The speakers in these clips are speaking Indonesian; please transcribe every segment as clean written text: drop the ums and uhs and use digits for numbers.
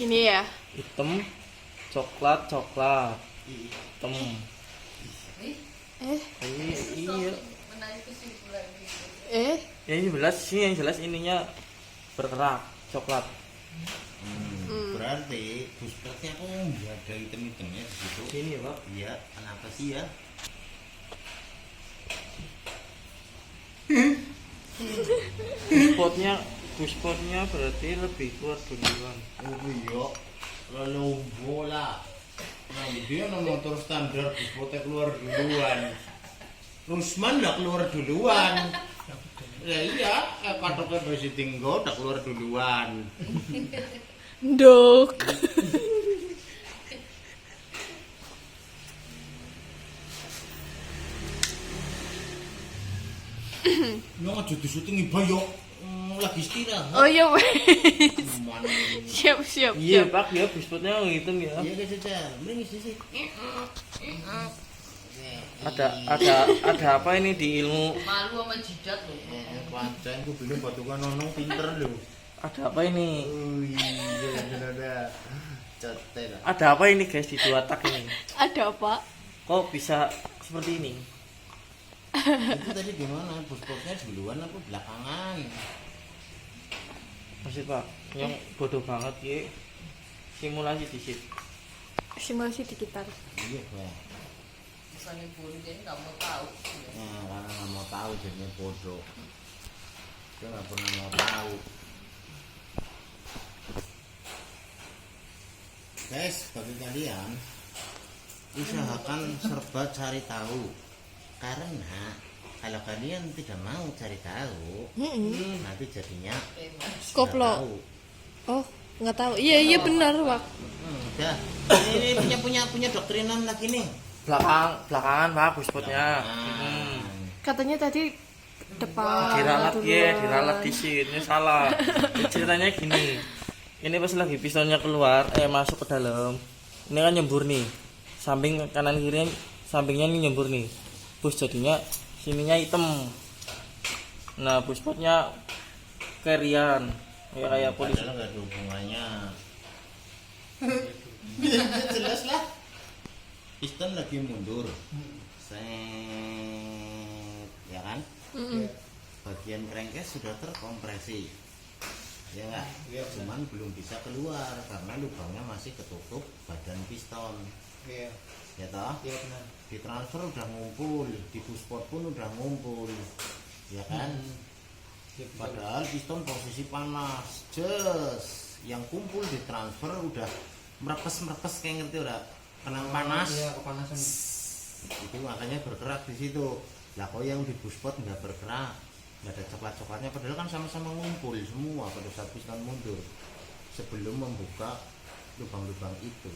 Ini ya. Hitam, coklat, hitam. Iya. Ya ini jelas sih, yang jelas ininya bergerak, coklat. Berarti buspetnya kok nggak ada item-itemnya di situ? Sini ya Pak. Iya, kenapa sih ya? Buspotnya berarti lebih kuat duluan. Oh iya, lalu bola. Nah dia motor standar buspetnya keluar duluan. Rusman udah keluar duluan. Ya iya, patoknya besi tinggo udah keluar duluan. Dok. Yang aja disyuting iba yo. Lagi istirahat. Oh iya wes. Mana ini? Siap. Iya Pak, ya buspotnya hitam ya. Iya guys aja, mending sih. Ada apa ini di ilmu? Malu sama jidat loh. Pancen ku belum batukan nonong pinter lho. Ada apa ini? Oh iya ada. Cetel. Ada apa ini guys di dua tak ini? Ada apa? Kok bisa seperti ini? Itu tadi gimana? Buspotnya duluan apa belakangan? Masih Pak, yang bodoh banget ya. Simulasi di sini. Simulasi digital. Iya Pak. Misalnya buru jadi nggak mau tahu. Nah, karena nggak mau tahu jadinya bodoh. Dia nggak pernah mau tahu. Guys, bagi kalian usahakan serba cari tahu. Karena kalau kalian tidak mau cari tahu, nanti jadinya nggak Koplo. tahu. Oh, nggak tahu. Iya benar, Pak. Udah. Ini punya doktrinan lagi nih. Belakangan Pak buspotnya. Katanya tadi depan. Diralat di sini. Ini salah. Ceritanya gini. Ini pas lagi pistonnya keluar, masuk ke dalam. Ini kan nyembur nih. Samping kanan kiri, sampingnya ini nyembur nih. Bus jadinya sininya hitam. Nah, buspotnya kerian. Ya kayak polisi. Padahal nggak ada hubungannya. Jelas lah. Piston lagi mundur. Set, ya kan? Bagian crankcase sudah terkompresi. Ya enggak? Cuman belum bisa keluar karena lubangnya masih ketutup badan piston. Iya. Ya toh? Iya benar. Di transfer udah ngumpul, di buspot pun udah ngumpul. Ya kan? Padahal piston posisi panas. Just yang kumpul di transfer udah merepes kayak ngerti udah kena panas. Iya, kepanasan. Itu makanya bergerak di situ. Lah kok yang di buspot nggak bergerak, nggak ada coklat-coklatnya, padahal kan sama-sama ngumpul semua pada saat piston mundur sebelum membuka lubang-lubang itu.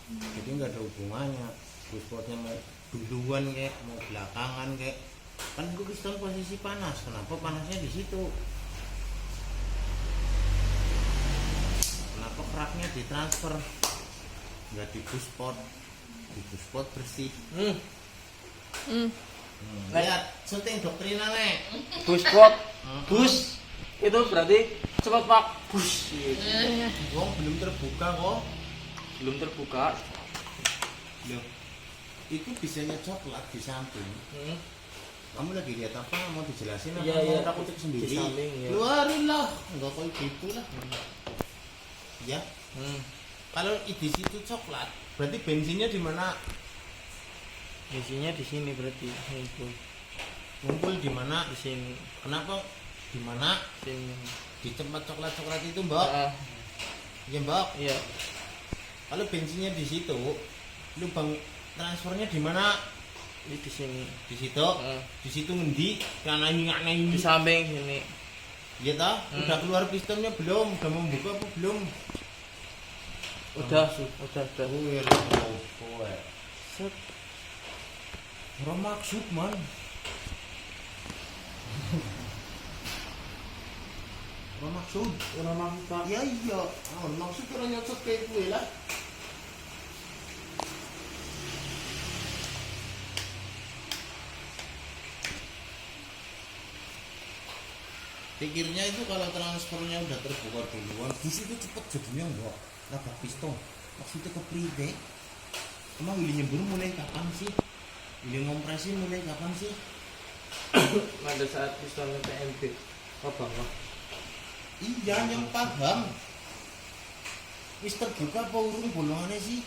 Jadi nggak ada hubungannya buspotnya mau duluan kayak mau belakangan kayak, kan itu piston posisi panas. Kenapa panasnya di situ? Kenapa keraknya ditransfer nggak di buspot? Di buspot bersih. Lihat syuting doktrinan nih. Buspot, bus itu berarti cepat Pak. Bus. Wong belum terbuka kok. Belum terbuka. Loh, itu bisanya coklat di samping. Kamu lagi lihat apa? Mau dijelasin apa? Iya. Mau tak kutik sendiri? Di samping, ya. Keluarin lah, nggak kayak gitu lah. Ya, kalau di situ coklat, berarti bensinnya di mana? Isinya di sini berarti ngumpul Ngumpul di mana? di sini. Kenapa? Di mana? Sini. Di tempat coklat-coklat itu, Mbak? Ya, Mbak. Iya. Kalau bensinnya di situ, lubang transfernya di mana? Ini di sini. Di situ. Di situ ngendi? Di samping sini. Ya toh, udah keluar pistonnya belum? Udah membuka apa belum? Udah. Wih, kowe. Set. Ora maksud, Man. Ora maksud. Pak. Ya iya, ora maksud ora nyocot kayak gue lah. Pikirnya itu kalau transfernya udah terbuka duluan, di situ cepet jadinya enggak. Nabrak piston. Maksudnya kepriwe? Emang Willy nyembur mulai kapan sih? Willy ngompresi mulai kapan sih? Pada saat pistonnya TMB ke bawah. Iya, yang paham. Wis terbuka apa urung bolongannya sih?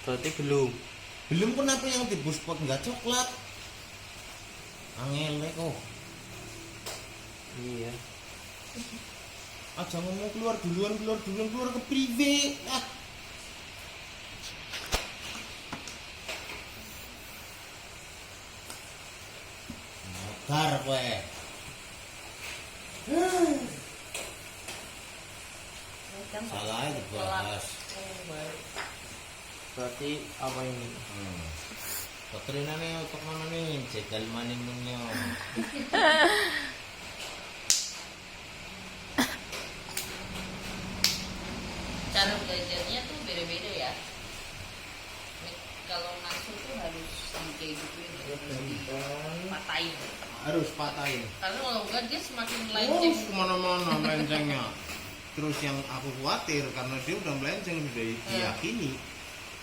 Berarti belum. Belum, kenapa yang di buspot nggak coklat? Angel kok. Iya. Aja ngomong keluar duluan ke prive. Ah. Motor kowe. Salah itu bahas. Berarti apa ini? Dokterina nih untuk mana nih? Jegal maning nungnya. Cara belajarnya tuh beda-beda ya. Nih, kalau masuk tuh harus kayak gitu patahin. Harus patahin. Karena kalau enggak dia semakin Oh, melenceng. kemana-mana melencengnya. Terus yang aku khawatir karena dia udah melenceng sudah diyakini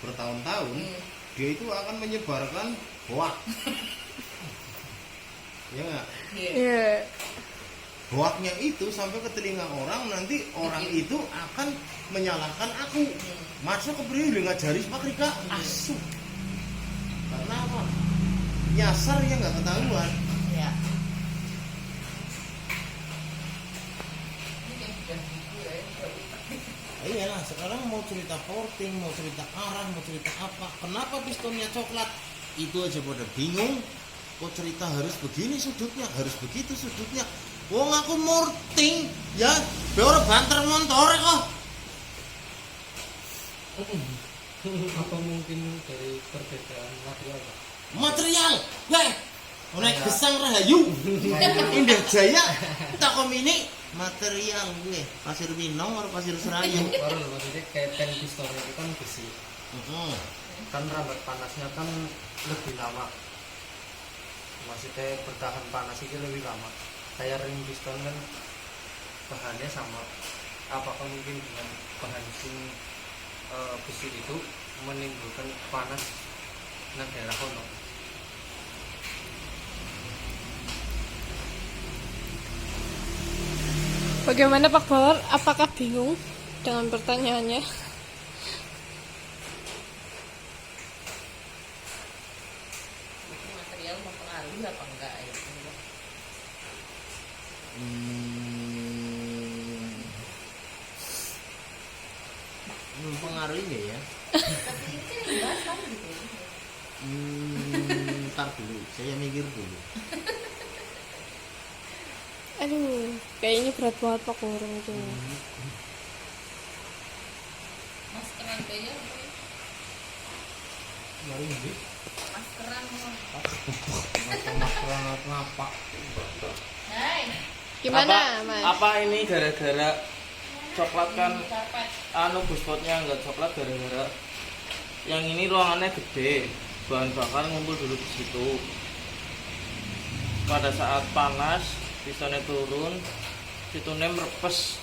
bertahun-tahun, dia itu akan menyebarkan hoak. Ya nggak? Iya. Hoaknya itu sampai ke telinga orang, nanti orang itu akan menyalahkan aku. Masuk ke beliau nggak jari Pak Rika asu. Karena apa? Nyasar yang nggak ketahuan. Ya. Ini kayak udah gitu ya. Iyalah, sekarang mau cerita porting, mau cerita arah, mau cerita apa? Kenapa pistonnya coklat? Itu aja pada bingung. Kok cerita harus begini sudutnya, harus begitu sudutnya. Wong aku morting, ya, beor banter motor kok. Apa mungkin dari perbedaan material, Pak? Material, weh, naik gesang rahayu, Indah Jaya, tak komini material gue, pasir Minong atau pasir Serayu. Baru maksudnya kayak pen piston itu kan besi, kan rambat panasnya kan lebih lama. Maksudnya bertahan panas itu lebih lama. Kayak ring piston kan bahannya sama. Apakah mungkin dengan bahan besi itu menimbulkan panas nang daerah kono? Bagaimana Pak Bawar? Apakah bingung dengan pertanyaannya? Itu material mempengaruhi apa enggak ya? Mempengaruhi nggak ya? Tapi itu yang bahas kan gitu. Ntar dulu, saya mikir dulu. Aduh, kayaknya berat banget Pak Bawar itu. Maskeran kayaknya apa ya? Mari ini, Maskeran masalah ngapa? Hai, Gimana, Mas? Apa ini gara-gara coklat kan karpet. buspotnya nggak coklat gara-gara yang ini ruangannya gede, bahan bakar ngumpul dulu di situ. Pada saat panas pistonnya turun, situ merepes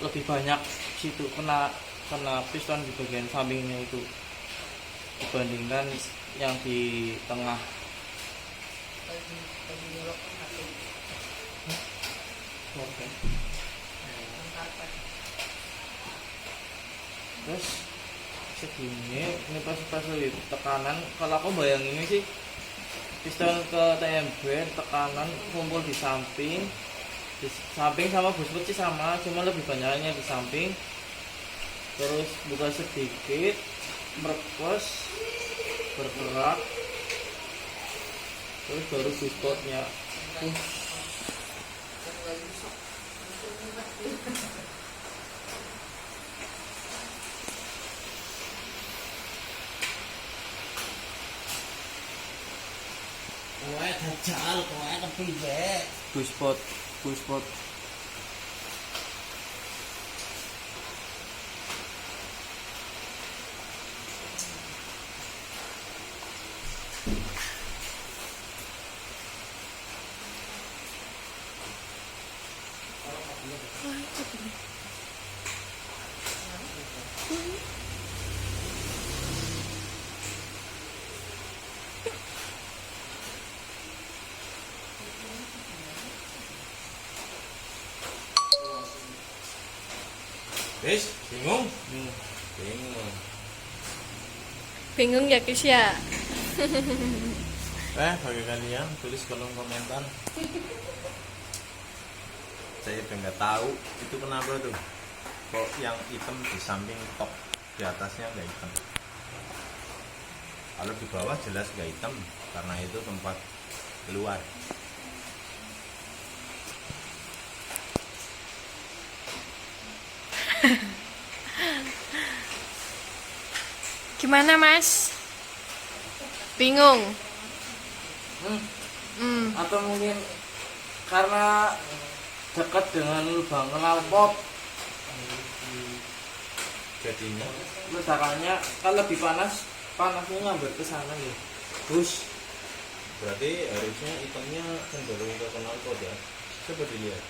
lebih banyak, situ kena piston di bagian sampingnya itu dibandingkan yang di tengah. Bagi nyolok kan satu Oke. karpet. Terus segini ini pas tekanan, kalau aku bayangin ini sih piston ke TMB tekanan kumpul di samping sama busput sih sama, cuma lebih banyaknya di samping. Terus buka sedikit, merepes, bergerak, terus baru busputnya. Kowe dajal, kowe kepriwe? Busput. Wis, bingung? Bingung. Bingung ya Kis ya? Bagi kalian tulis kolom komentar. Saya udah nggak tahu itu kenapa tuh. Kok yang hitam di samping top, di atasnya nggak hitam. Kalau di bawah jelas nggak hitam karena itu tempat keluar. Gimana Mas? Bingung? Atau mungkin karena dekat dengan lubang knalpot Jadinya ledakannya kan lebih panasnya nyamber ke sana ya. Terus berarti harusnya hitamnya cenderung ke knalpot ya. Coba dilihat.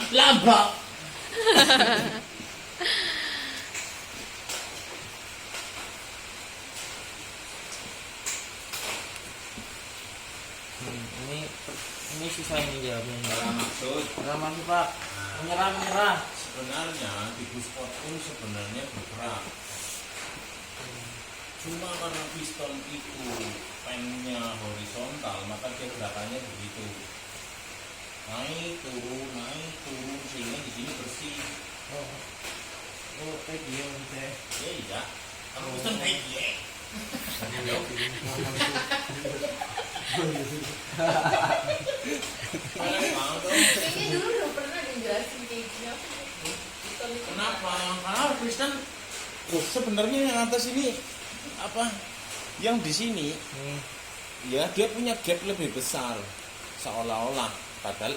Lambak. ini susah ini jawabnya. Maksud Masuk Pak. Menyerah. sebenarnya di buspot pun sebenarnya bergerak. Cuma karena piston itu pennya horizontal, maka dia gerakannya begitu. Naik turun sehingga di sini bersih. Oh, kayak dia maksudnya. Ya iya. Kalau piston kayak dia. Kayaknya dulu udah pernah dijelasin kayak gini apa sih? Kenapa? Karena piston sebenarnya yang atas ini apa? Yang di sini ya dia punya gap lebih besar seolah-olah, padahal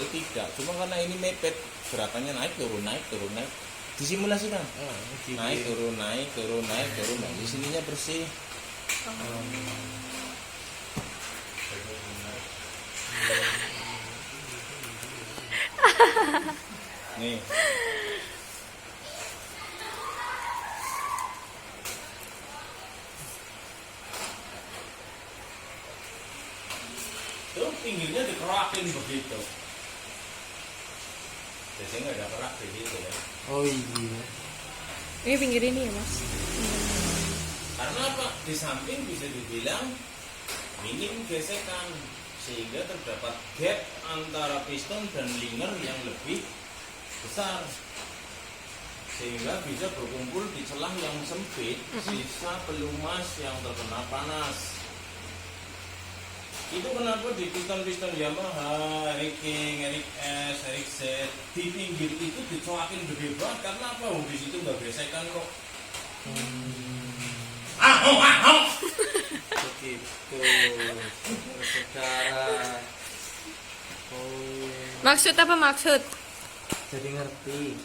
tidak. Cuma karena ini mepet, gerakannya naik turun. Disimulasikan. Naik turun. Di sininya bersih. Nih. Tuh pinggirnya dikerakin begitu. Biasanya nggak ada kerak begitu ya. Oh iya. Ini pinggir ini ya Mas? Karena apa? Di samping bisa dibilang minim gesekan sehingga terdapat gap antara piston dan linger yang lebih besar sehingga bisa berkumpul di celah yang sempit sisa pelumas yang terkena panas. Itu kenapa di piston-piston Yamaha, Eric King, Eric S, Eric Z di pinggir itu dicoakin gede banget karena apa? Di situ nggak gesekan kok. Begitu. Saudara. Oh. Maksud apa maksud? Jadi ngerti.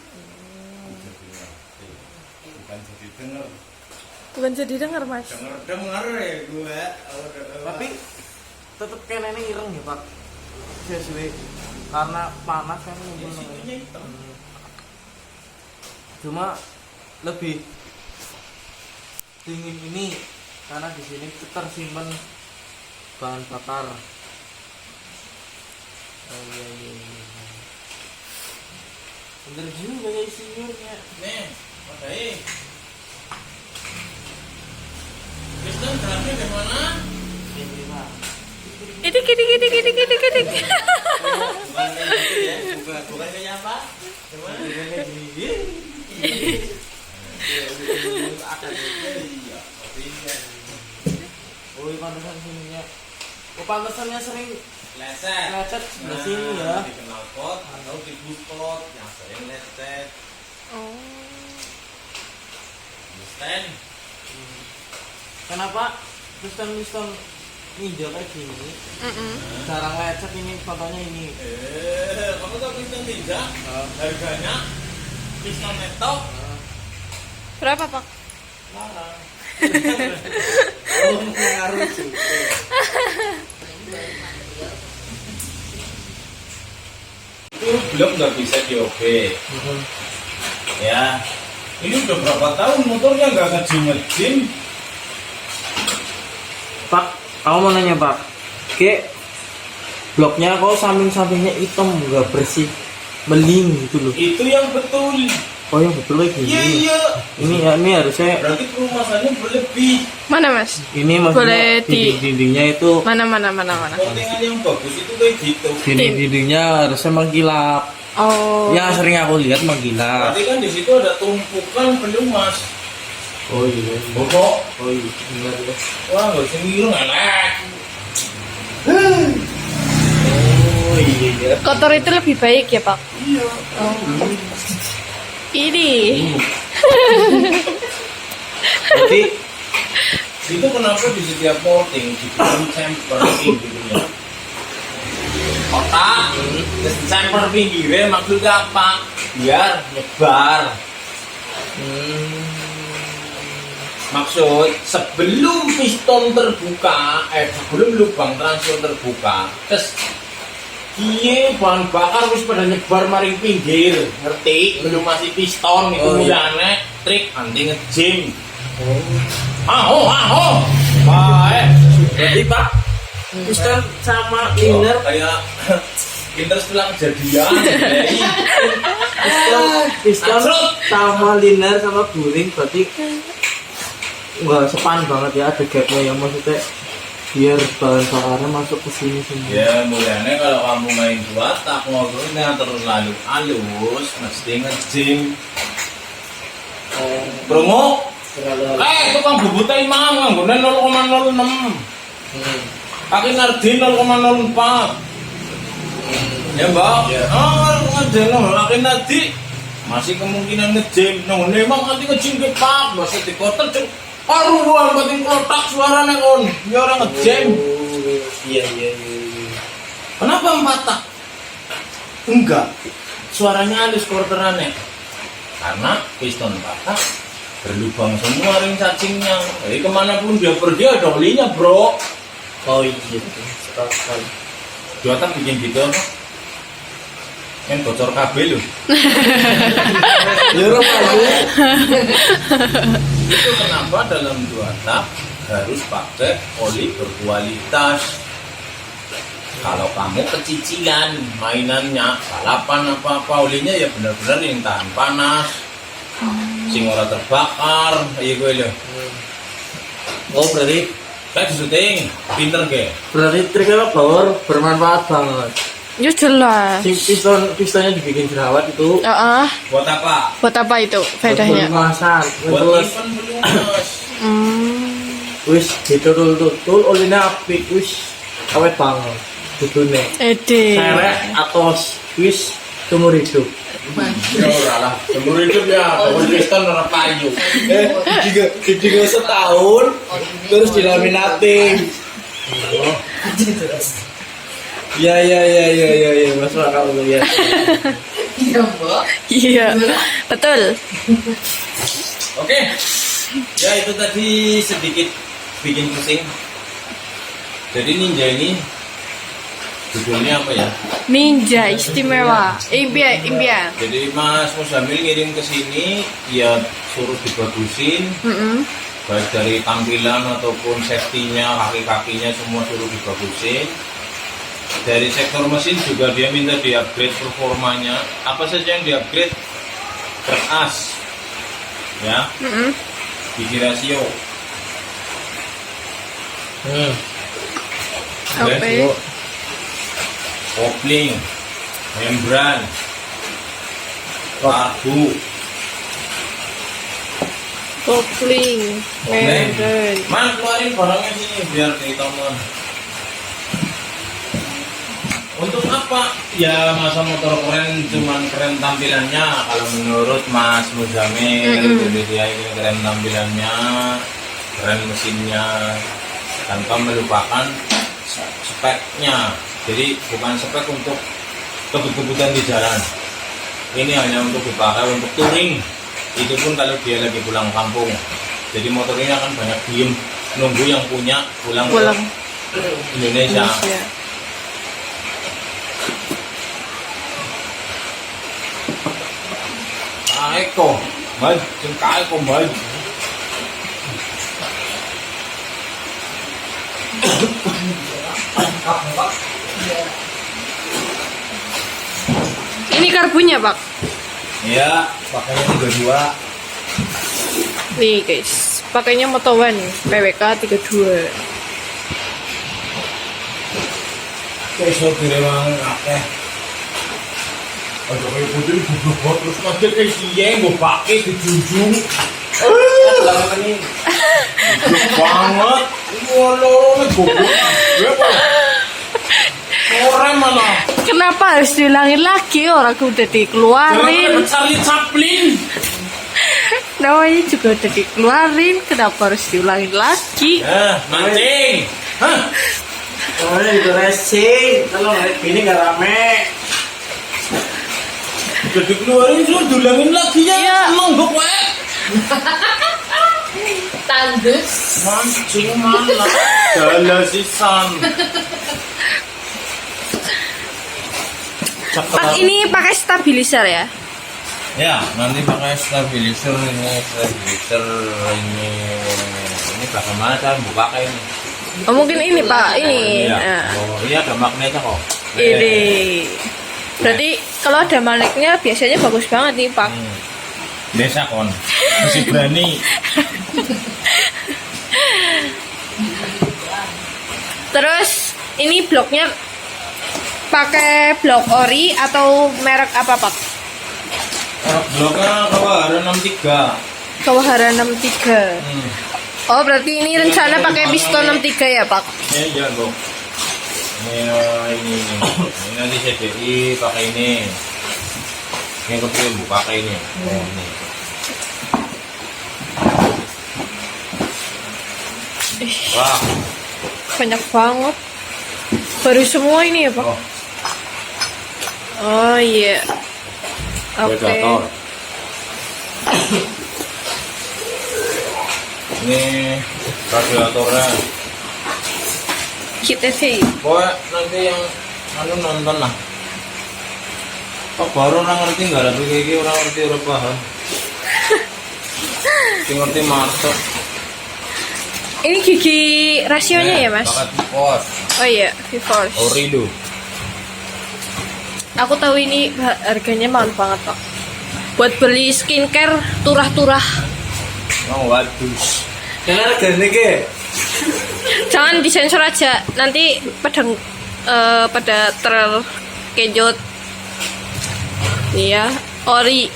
Bukan jadi denger. Bukan jadi dengar Mas. Dengar ya gue. Tapi tetep kayaknya ini ireng ya Pak. Sesuai karena panas kan ya, situnya hitam. Cuma lebih dingin ini karena di sini tersimpan bahan bakar. Oh iya. Bener juga ya insinyurnya. Nih, makanya piston berarti gimana? Ini Pak. Idik. Bukan kayak gitu ya, bukan kayak apa? Gimana? Bukan kayak gini. Iya, Oh iya pantesan sininya. Oh pantesannya sering lecet. lecet sebelah sini ya. Di knalpot atau di buspot yang sering lecet. Oh. Understand? Kenapa piston ninja kayak gini? Jarang lecet ini contohnya ini. Kamu tahu piston ninja? Harganya piston neto Berapa Pak? larang. Oh, pengaruh juga. Nah, ini baru material itu blok nggak bisa diobek. Ya, ini udah berapa tahun motornya nggak ngejim. Pak, kamu mau nanya Pak, bloknya kok samping-sampingnya hitam nggak bersih, beling gitu loh. Itu yang betul. Oh yang betul kayak Iya gini. iya. Ini harusnya Berarti perumasannya berlebih. Mana mas? ini maksudnya Boleh di- dindingnya itu Mana? Coatingan yang bagus itu kayak gitu. dindingnya harusnya mengkilap. Oh. Ya sering aku lihat mengkilap. Berarti kan di situ ada tumpukan pelumas. Oh iya. Bobok. Oh iya. Benar ya. Wah nggak usah ngiru elek. Oh iya. Kotor itu lebih baik ya pak? Iya. Oh. Ini. Jadi Itu kenapa di setiap coating dibikin chamfer pinggirnya? Otak, chamfer pinggirnya maksudnya apa? Biar nyebar. Maksud sebelum piston terbuka, sebelum lubang transfer terbuka, terus iya bahan bakar wis pada nyebar maring pinggir, ngerti? Belum masih piston itu Oh, iya. mulane trik anti ngejim. Aho. Baik. berarti Pak piston sama liner Kayak pinter setelah kejadian. piston Asrut. sama liner sama buring berarti nggak sepan banget ya, ada gapnya yang maksudnya biar bahan bakarnya masuk ke sini semua. Ya mulanya kalau kamu main dua tak ngobrolnya terus lalu halus mesti ngejim. Promo. Tukang bubutnya imam nganggone 0,06. Pakai Nardin 0,04. Ya mbak. Ngejim pakai Nadi masih kemungkinan ngejim. Emang nanti ngejim ke pak, masih di kotor cuk. Aduh, gua batin kotak suaranya kon. Ya orang ngejim. Iya. Kenapa 4 tak? Enggak. Suaranya halus quarterannya. Karena piston 4 tak berlubang semua ring cacingnya. Jadi kemanapun dia pergi ada olinya bro. Oh iya. Sekali. 2 tak bikin gitu apa? Yang bocor kabel loh. Ya Itu kenapa dalam 2 tak harus pakai oli berkualitas. Kalau kamu kecicilan mainannya balapan apa-apa olinya ya benar-benar yang tahan panas. Sing ora terbakar, iya gue loh. Oh berarti Kayak di syuting, pinter ke? triknya power bermanfaat banget. Ya jelas. Pistonnya dibikin jerawat itu Buat apa? Buat apa itu faedahnya? pelumasan. Buat Terus event pelumas. wis ditutul olinya apik wis awet banget. Dudune. Ede. Serek atos wis seumur hidup. Ya ora lah, seumur hidup ya, pokoknya piston ora payu. Didigo setahun terus dilaminating. Ya, masuk akal tuh ya. Iya, Mbak. Iya. Betul. Oke. Ya itu tadi sedikit bikin pusing. Jadi Ninja ini judulnya apa ya? Ninja istimewa. Impian. Jadi Mas Musamil ngirim ke sini, ya suruh dibagusin, baik dari tampilan ataupun safety-nya, kaki-kakinya semua suruh dibagusin. Dari sektor mesin juga dia minta di-upgrade performanya. Apa saja yang di-upgrade? Truk as, ya, gigi rasio, Oke. kopling, membran, karbu, Kopling. Membrane. Man, keluarin barangnya sini biar ditemukan. Untuk apa? Ya masa motor keren cuman keren tampilannya. Kalau menurut Mas Muzamil, jadi dia ini keren tampilannya, keren mesinnya, tanpa melupakan speknya. Jadi bukan spek untuk kebut-kebutan di jalan. Ini hanya untuk dipakai untuk touring. Itu pun kalau dia lagi pulang kampung. Jadi motor ini akan banyak diem nunggu yang punya pulang ke Indonesia. Eko, Mbak, sing Eko, Mbak. Ini karbunya, Pak. Iya, pakainya 32. Nih, guys. Pakainya Moto One PWK 32. Besok direwang akeh. Aduh, kayak putri goblok terus macet kayak siye, mbok pakai dijunjung. Goblok banget. Waduh, goblok. Berapa? Orang mana? Kenapa harus diulangin lagi? Orang udah dikeluarin. Charlie Chaplin. Namanya juga udah dikeluarin. Kenapa harus diulangin lagi? Mancing. Hah? Kemarin itu racing, kalau ngeliat gini gak rame. Udah dikeluarin terus diulangin lagi ya. Iya. Emang gue Tandus. mancing mana? Dalah sisan. Pak, ini pakai stabilizer ya? Ya, nanti pakai stabilizer ini bagaimana cara buka kayak ini? Oh, mungkin ini Pak, ini. Iya. Nah, Oh, iya ada magnetnya kok. ini. Berarti kalau ada magnetnya biasanya bagus banget nih Pak. Desa kon, masih berani. Terus ini bloknya pakai blok ori atau merek apa Pak? Bloknya Kawahara 63. Kawahara 63. Oh, berarti ini rencana pakai piston 63 ya Pak? Iya dong. Ini nanti CDI pakai ini. Ini kecil buka kayak ini. Oh, ini. Wah, Banyak banget. Baru semua ini ya Pak? oh, Oh iya. Oke. radiator. Ini radiatornya. KTV. Pokoknya nanti yang nonton lah. Oh, baru orang ngerti nggak ada begini, orang ngerti orang paham. Ngerti masuk. Ini gigi rasionya ya Mas? Pakai pos, Oh iya, V-Force. Orido. Aku tahu ini harganya mahal banget Pak. Buat beli skincare turah-turah. Oh, waduh. Karena harganya ke Jangan disensor aja, nanti pada terkejut. Iya, ori.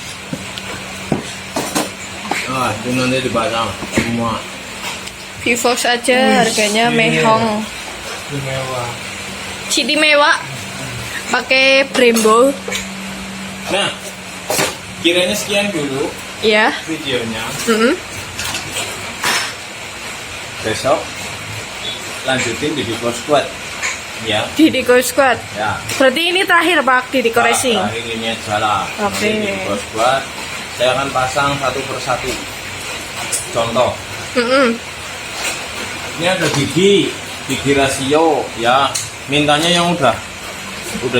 Ah, itu nanti dipasang semua. V-Force aja harganya mehong. Mewah. Citi mewah. Pakai Brembo. Nah, kiranya sekian dulu Ya. videonya. Besok lanjutin di Diko Squad. Ya. Di Diko Squad. Ya. Berarti ini terakhir Pak di Diko Racing. Terakhir ini aja lah. Oke. Nanti di Diko Squad saya akan pasang satu persatu. Contoh, ini ada gigi rasio ya. Mintanya yang udah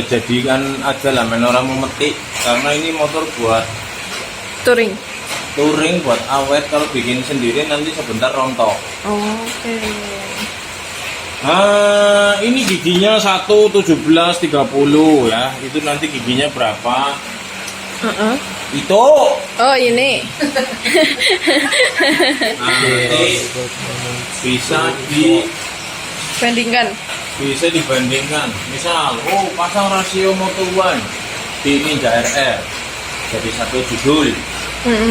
jadikan aja lah, men orang memetik karena ini motor buat Touring. touring, buat awet. Kalau bikin sendiri nanti sebentar rontok. Oke. Nah, ini giginya 1,17,30 ya. Itu nanti giginya berapa? Itu. Oh ini. Nanti bisa dibandingkan. Misal, pasang rasio Moto One di Ninja RR jadi satu judul.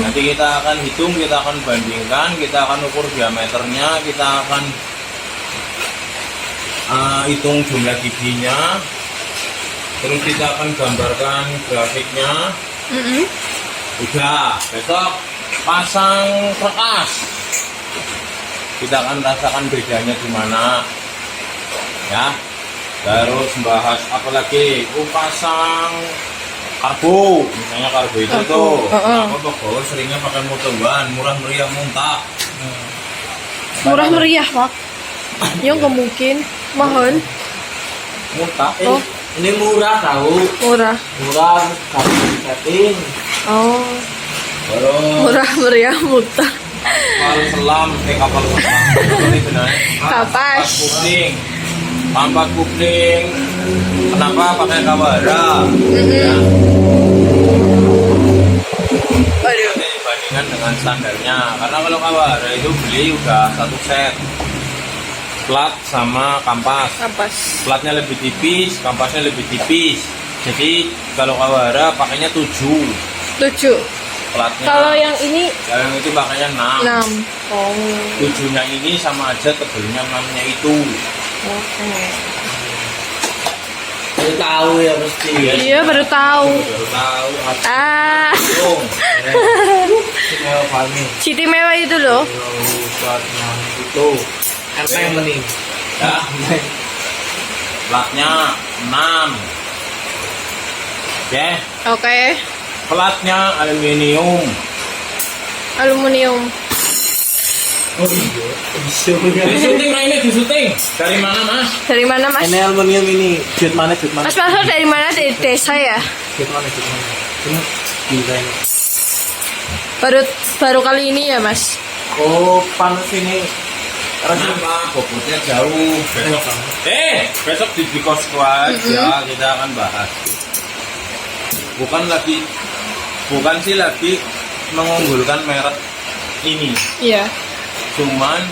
Nanti kita akan hitung, kita akan bandingkan, kita akan ukur diameternya, kita akan hitung jumlah giginya, terus kita akan gambarkan grafiknya. Udah, besok pasang kertas, kita akan rasakan bedanya gimana ya. Terus bahas apa lagi? Pasang karbo, misalnya karbo itu tuh aku bawa seringnya pakai Moto One, murah meriah muntah. Murah meriah Pak. Ya nggak mungkin mahal. Muntah. Oh. ini murah tahu, Murah. murah kasih setting. Oh. Terus Murah meriah mutar. kapal selam, kapal selam. Itu nah. Kapas. Kupling. Pampat kupling. Kenapa pakai kawara? Ya. Waduh. Dibandingkan dengan standarnya, karena kalau kawara itu beli udah satu set plat sama kampas. Kapas. Platnya lebih tipis, kampasnya lebih tipis. Jadi kalau kawara pakainya 7 7. platnya. Kalau yang ini yang itu pakainya 6. 6. Oh. 7-nya ini sama aja tebelnya 6-nya itu. Oke. Baru tahu ya mesti. Iya baru tahu. Baru tahu Ah, Agung. Mewah Fahmi. Siti mewah itu loh. Platnya itu. Enteng mending. Ya. Platnya 6. Oke. Oke. Platnya aluminium. Aluminium. Oh iya. Bisa ya. Disuting nah ini disuting. Dari mana mas? Dari mana Mas? Ini aluminium ini. Jut mana? Mas Masuk dari mana? Dari desa ya? Jut mana? Ini gila ini. Baru kali ini ya Mas? Oh, panas ini. Kenapa? Bobotnya jauh. Besok di kosku aja kita akan bahas. Bukan sih lagi mengunggulkan merek ini. Iya. Cuman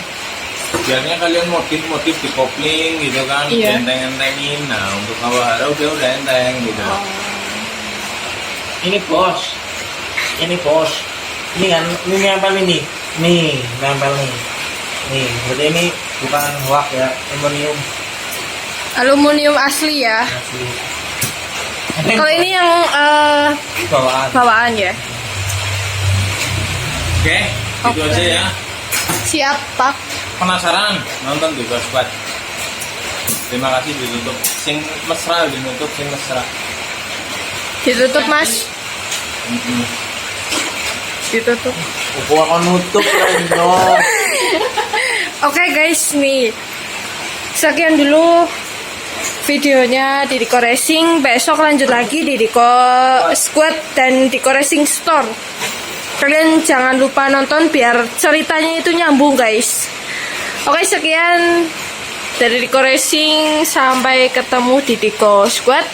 biasanya kalian motif di kopling gitu kan, Iya. enteng-entengin. Nah untuk kawahara udah enteng gitu. Ini bos. Ini bos. Ini kan ini nempel ini. Nih, nempel nih. Nih, berarti ini bukan hoak ya, aluminium Aluminium asli ya. asli. Kalau ini yang Bawaan. bawaan ya. Oke, gitu Oke. aja ya. Siap Pak. Penasaran nonton di Squad. Terima kasih ditutup. Sing mesra ditutup sing mesra. Ditutup Mas. Ditutup. Aku akan nutup dong. Oke guys, nih sekian dulu videonya Didiko Racing. Besok lanjut lagi Didiko Squad dan Didiko Racing Store. Kalian jangan lupa nonton biar ceritanya itu nyambung guys. Oke, sekian dari Didiko Racing. Sampai ketemu di Didiko Squad.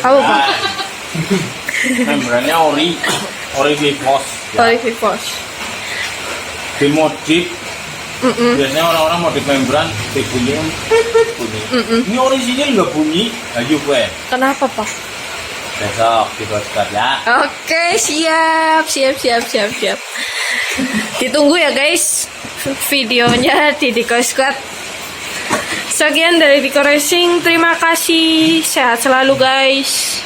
Apa Pak? Membrannya ori Vivos. Sorry Vivos. Dimodif. Biasanya orang-orang modif membran bunyi. Ini orisinil nggak bunyi. Ayo gue. Kenapa Pak? Besok di Squad ya. Oke, siap. Ditunggu ya guys videonya di Didiko Squad. Sekian dari Didiko Racing. Terima kasih. Sehat selalu guys.